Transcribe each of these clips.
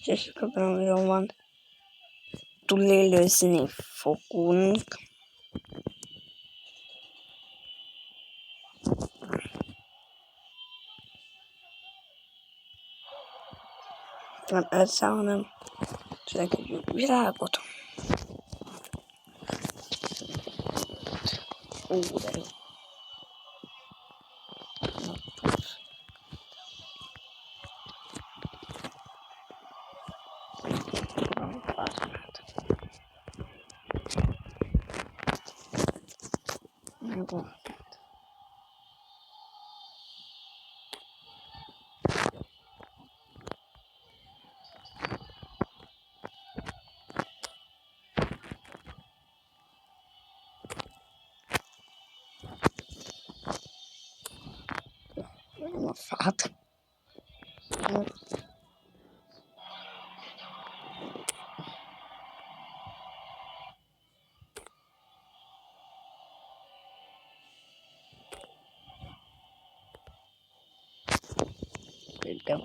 és akkor van túlélőzni fogunk. Nem ezzel, hanem csináljuk egy világot. De jó. A fát. Igen.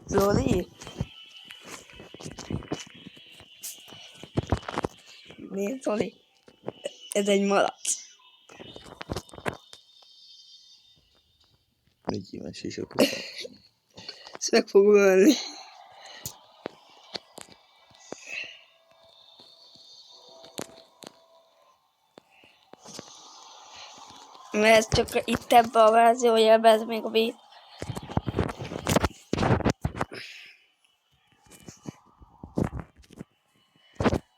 Zoli? Nézd, Zoli? Ez egy malac. Egy ilyen sisakot. Ezt meg fogom ölni. Mert ez csak itt ebben a verziójában, ez még a víz.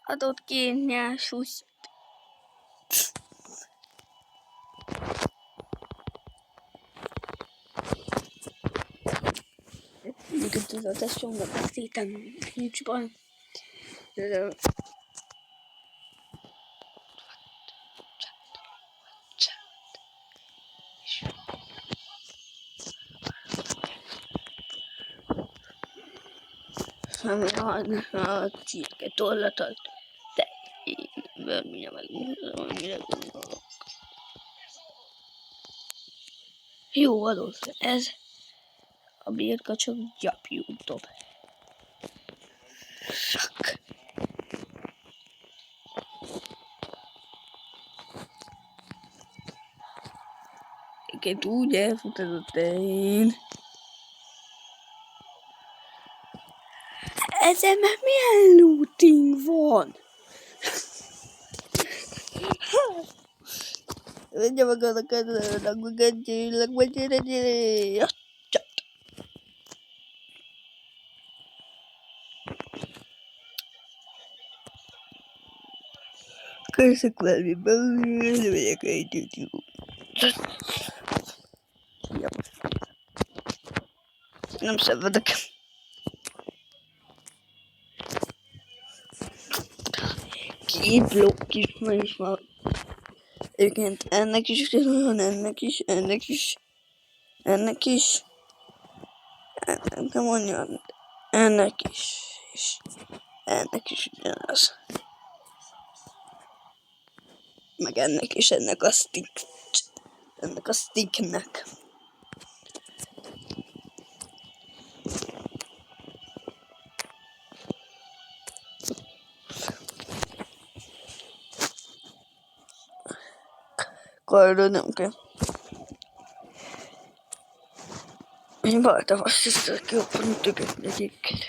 Adott ki nyásúsz. Mondjuk tudod, ezt csomóra beszéltem, nincs baj. A cirke tollatot, de bármire megmondom, amire gondolok. Jó, adott, ez a birka csak gyapjút dob. Sak. Egyébként úgy elfutatott én. Ezen már milyen looting van? Vegye magadnak a gadgyűlök, vagy gyere. Köszönjük valami belőle, megyek egy YouTube. Nem szenvedek. Két blokk is ma is van. Egyébként ennek is van, ennek is. Nem mondjam, ennek is. És ennek is ugyanaz. Meg ennek is, ennek a sticknek. Karra nem kell. Én vártam azt hiszem, hogy jobban többet egyébként.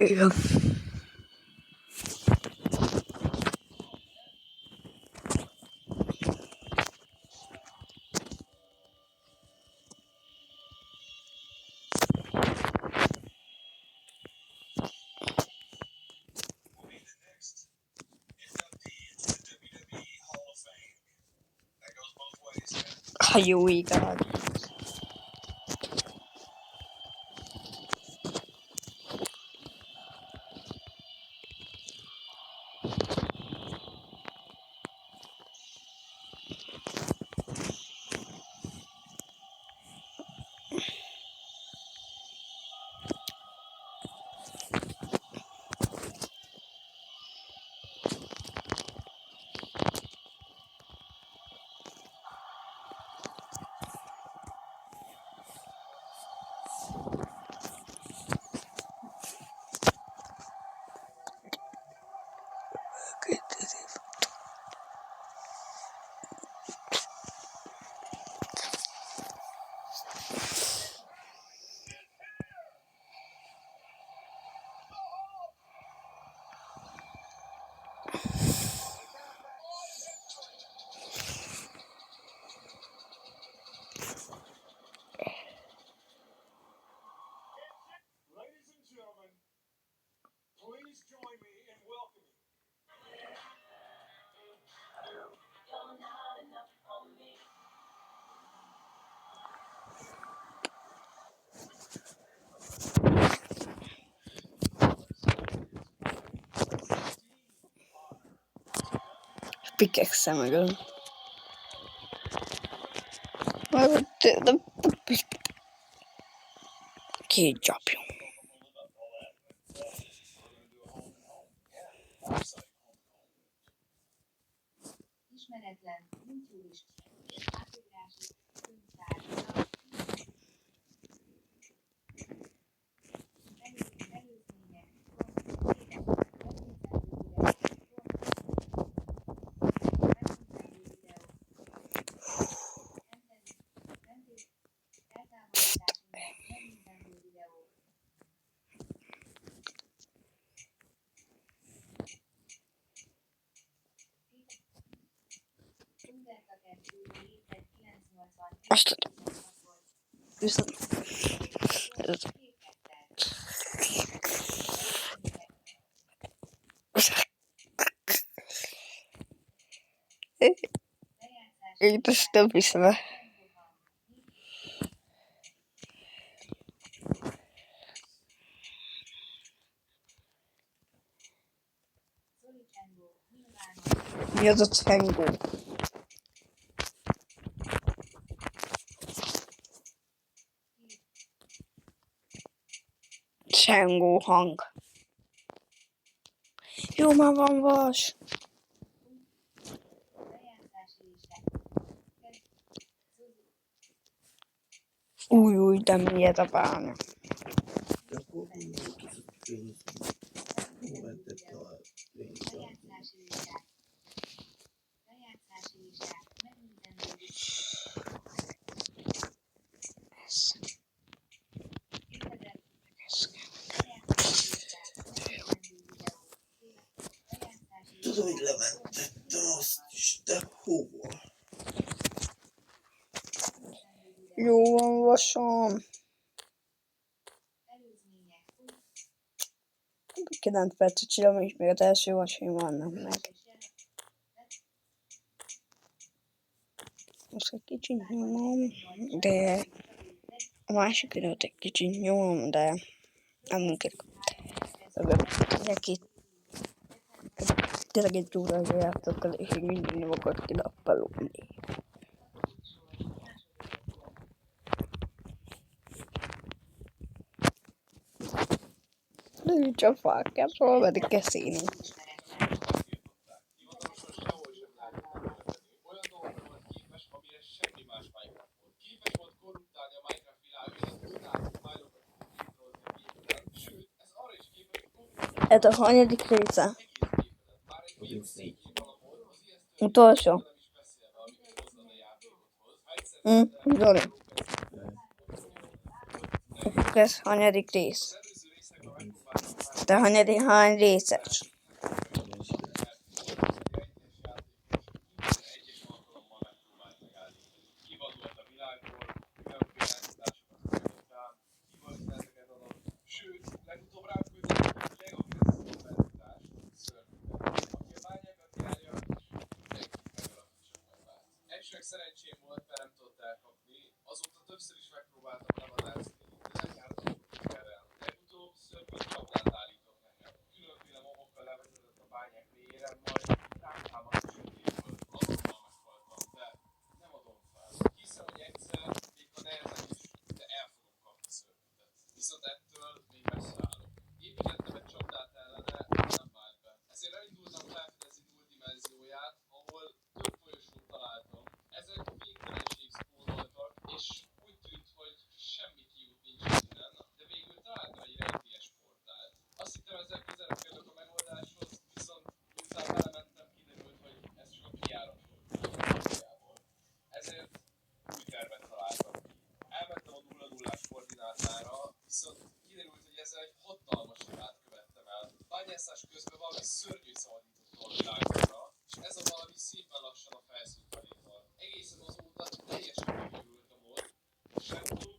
Igen. Jó, igaz. Pickaxe megöl. Két csapjon. Ismeretlen, nincs átírási könyvtár. Azt viszont itt ezt nem hiszem el. Mi az a Cengó? Csengó hang. Jó, már van vas. Új, de miért a bánya? Tudom, hogy lementette azt is, de hova? Jó van, vasom. 9 percet csinálom, és még az első vasaim vannak meg. Most egy kicsit nyomom, de a másik videót egy kicsit nyomom, de nem működik. Tényleg egy órája játszottam, és még mindig nem akart kinappalódni. De így csak fákját, szóval pedig kell színi. Ez a hanyadik része? Utolsó. Zoli. Ez hanyadik rész? Te hány részes? Szerencsém volt, mert nem tudott elkapni. Azóta többször is megpróbáltam levadászni, de nem jártam sikerrel. Legutóbb szörnyű csapdát állított nekem. Különféle momokkal levezetett a bányák végére, majd rám támadt a sötétből. Azonnal meghaltam, de nem adom fel. Hiszem, hogy egyszer, még ha nehezen is, de el fogom kapni szörnyetet. Viszont ettől még messze állok. Építettem egy csapdát ellene, nem vált be. Ezért elindultam felfedezni túl dimenzióját, ahol több folyosót találtam. Ezek végtelenség spóroltak, és úgy tűnt, hogy semmi kiút nincs innen, de végül találtam egy rejtélyes portált. Azt hittem, ezzel közelebb kerülök a megoldáshoz, viszont miután belementem, kiderült, hogy ez csak a kijárat volt. Ezért új tervet találtam ki. Elmentem a 0-0-ás koordinátára, viszont kiderült, hogy ezzel egy hatalmas hibát követtem el. Bányászás közben valami szörnyű szabadított a világokra, és ez a valami szépen lassan a felszínt felé tart. Egészen azóta teljesen megőrült a mód. Sentó,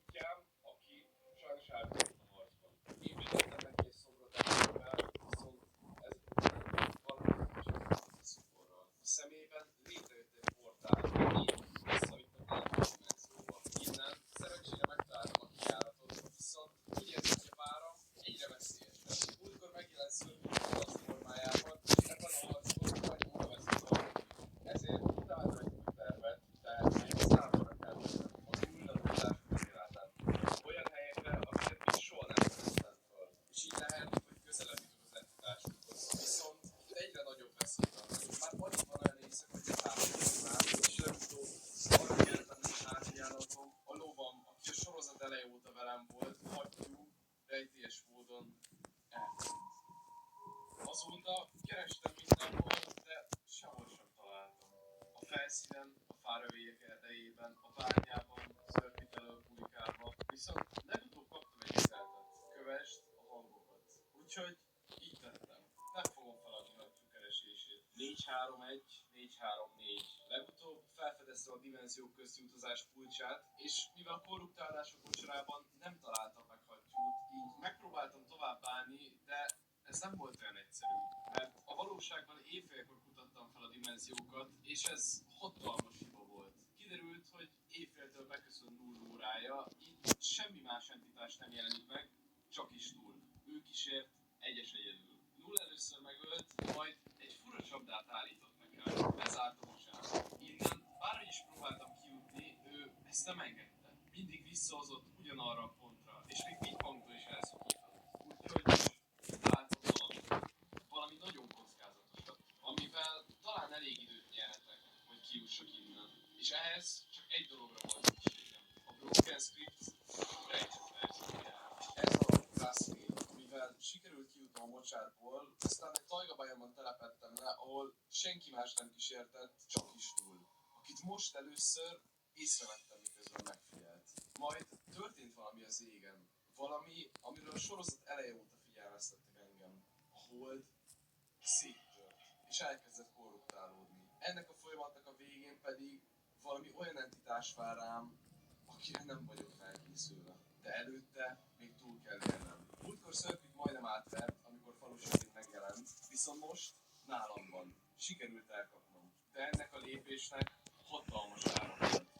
kutyám, aki sajnos elveszett a harcban. Építettem neki egy szobrot elővel, viszont ez valami csak a szoborral. A szemében létrejött egy portál, ami visszavitt a másik dimenzióba. Innen szerencsére megtaláltam a kijáratot, viszont úgy érzem, hogy a páram egyre veszélyesebb. Múltkor megjelent szörnyű az formájában, és ebben a harcban majdnem oda veszik a ezért találtam egy új tervet, de még számomra kell tennem az új ladózás koordinátát. Olyan helyekre, amiket még soha nem fedeztem föl. És így lehet, hogy közelebb jutok az entitásukhoz. Viszont egyre nagyobb veszély van. Már alig van olyan éjszaka, hogy a távolodnál, és legutóbb arra kellett lenni a házijáratom, a lovam, aki a sorozat eleje óta velem volt, hattyú, rejtélyes módon eltűnt. Azóta kerestem mindenhol, de sehol sem találtam. A felszínen, a fárövélyek erdejében, a bányában, szörnyit elől bujkálva, viszont legutóbb kaptam egy üzenetet. Kövesd a hangokat. Úgyhogy így tettem. Nem fogom feladni hattyú keresését. 431, 434. Legutóbb felfedeztem a dimenziók közti utazás kulcsát, és mivel a korruptálások mocsorában nem találtam meg hattyút, így megpróbáltam tovább állni, de ez nem volt olyan egyszerű, mert a valóságban éjfélkor kutattam fel a dimenziókat, és ez hatalmas hiba volt. Kiderült, hogy éjféltől beköszön Null órája, így semmi más entitás nem jelenik meg, csak is Null. Ő kísért egyes egyedül. Null először megölt, majd egy fura csapdát állított nekem. Bezárt a mosát. Innen bárhogy is próbáltam kijutni, ő ezt nem engedte. Mindig visszahozott ugyanarra a pontra, és még pingpongtól is elszakított. Úgyhogy találtam valami nagyon kockázatosat, amivel talán elég időt nyerhetek, hogy kijussak innen. És ehhez csak egy dologra volt szükségem. A Broken Scripts rejtett verziójára. Ez a Rasmi, amivel sikerült kijutnom a mocsárból, aztán egy tajgabályomban telepedtem le, ahol senki más nem kísértett, csak is Null, akit most először észrevettem, miközben megfigyelt. Majd történt valami az égen. Valami, amiről a sorozat eleje óta figyelmeztettek engem. A hold széttört, és elkezdett korruptálódni. Ennek a folyamatnak a végén pedig valami olyan entitás vár rám, akire nem vagyok felkészülve. De előtte még túl kell élnem. Múltkor Circuit majdnem átvert, amikor falusiként megjelent, viszont most nálam van. Sikerült elkapnom. De ennek a lépésnek